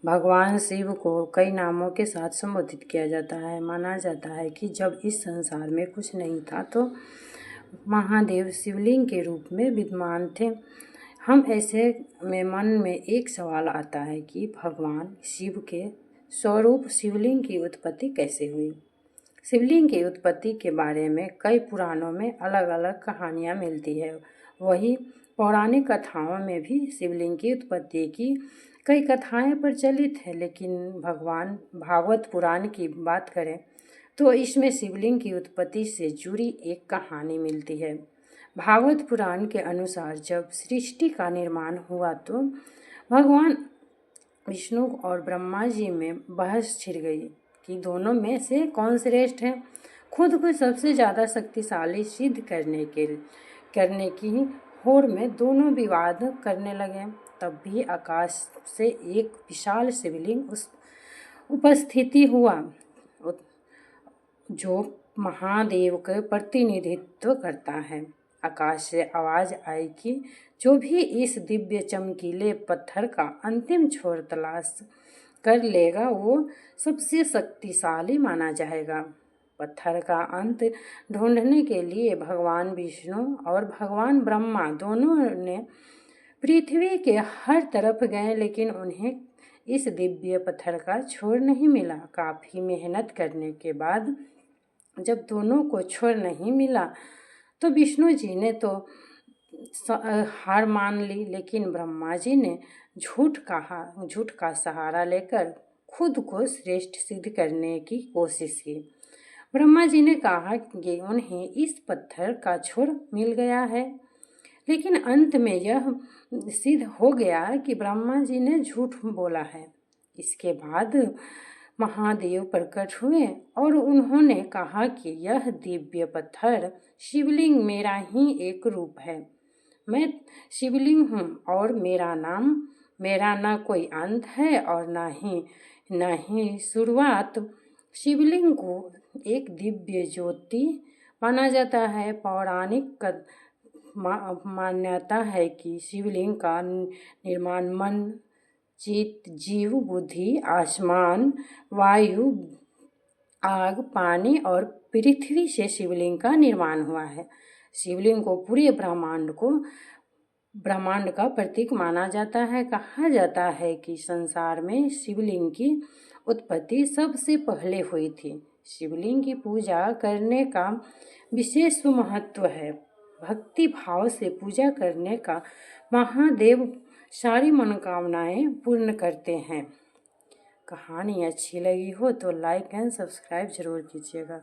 भगवान शिव को कई नामों के साथ संबोधित किया जाता है। माना जाता है कि जब इस संसार में कुछ नहीं था तो महादेव शिवलिंग के रूप में विद्यमान थे। हम ऐसे में मन में एक सवाल आता है कि भगवान शिव के स्वरूप शिवलिंग की उत्पत्ति कैसे हुई। शिवलिंग की उत्पत्ति के बारे में कई पुराणों में अलग अलग कहानियाँ मिलती है। वही पौराणिक कथाओं में भी शिवलिंग की उत्पत्ति की कई कथाएं प्रचलित है, लेकिन भगवान भागवत पुराण की बात करें तो इसमें शिवलिंग की उत्पत्ति से जुड़ी एक कहानी मिलती है। भागवत पुराण के अनुसार जब सृष्टि का निर्माण हुआ तो भगवान विष्णु और ब्रह्मा जी में बहस छिड़ गई कि दोनों में से कौन श्रेष्ठ है। खुद को सबसे ज़्यादा शक्तिशाली सिद्ध करने की होड़ में दोनों विवाद करने लगे। तब भी आकाश से एक विशाल शिवलिंग उपस्थिति हुआ जो महादेव का प्रतिनिधित्व करता है। आकाश से आवाज़ आई कि जो भी इस दिव्य चमकीले पत्थर का अंतिम छोर तलाश कर लेगा वो सबसे शक्तिशाली माना जाएगा। पत्थर का अंत ढूंढने के लिए भगवान विष्णु और भगवान ब्रह्मा दोनों ने पृथ्वी के हर तरफ गए, लेकिन उन्हें इस दिव्य पत्थर का छोर नहीं मिला। काफ़ी मेहनत करने के बाद जब दोनों को छोर नहीं मिला तो विष्णु जी ने तो हार मान ली, लेकिन ब्रह्मा जी ने झूठ का सहारा लेकर खुद को श्रेष्ठ सिद्ध करने की कोशिश की। ब्रह्मा जी ने कहा कि उन्हें इस पत्थर का छोर मिल गया है, लेकिन अंत में यह सिद्ध हो गया कि ब्रह्मा जी ने झूठ बोला है। इसके बाद महादेव प्रकट हुए और उन्होंने कहा कि यह दिव्य पत्थर शिवलिंग मेरा ही एक रूप है। मैं शिवलिंग हूँ और मेरा ना कोई अंत है और ना ही शुरुआत। शिवलिंग को एक दिव्य ज्योति माना जाता है। पौराणिक मान्यता है कि शिवलिंग का निर्माण मन, चित्त, जीव, बुद्धि, आसमान, वायु, आग, पानी और पृथ्वी से शिवलिंग का निर्माण हुआ है। शिवलिंग को पूरे ब्रह्मांड का प्रतीक माना जाता है। कहा जाता है कि संसार में शिवलिंग की उत्पत्ति सबसे पहले हुई थी। शिवलिंग की पूजा करने का विशेष महत्व है। भक्ति भाव से पूजा करने का महादेव सारी मनोकामनाएं पूर्ण करते हैं। कहानी अच्छी लगी हो तो लाइक एंड सब्सक्राइब जरूर कीजिएगा।